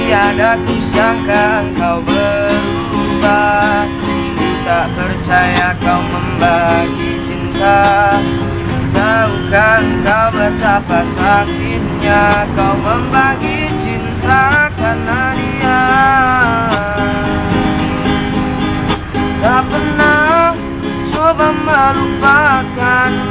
Tiada kusangka engkau berubah. Tak percaya kau membagi cinta. Tahukah engkau betapa sakitnya kau membagi cinta karena dia. Tak pernah coba melupakan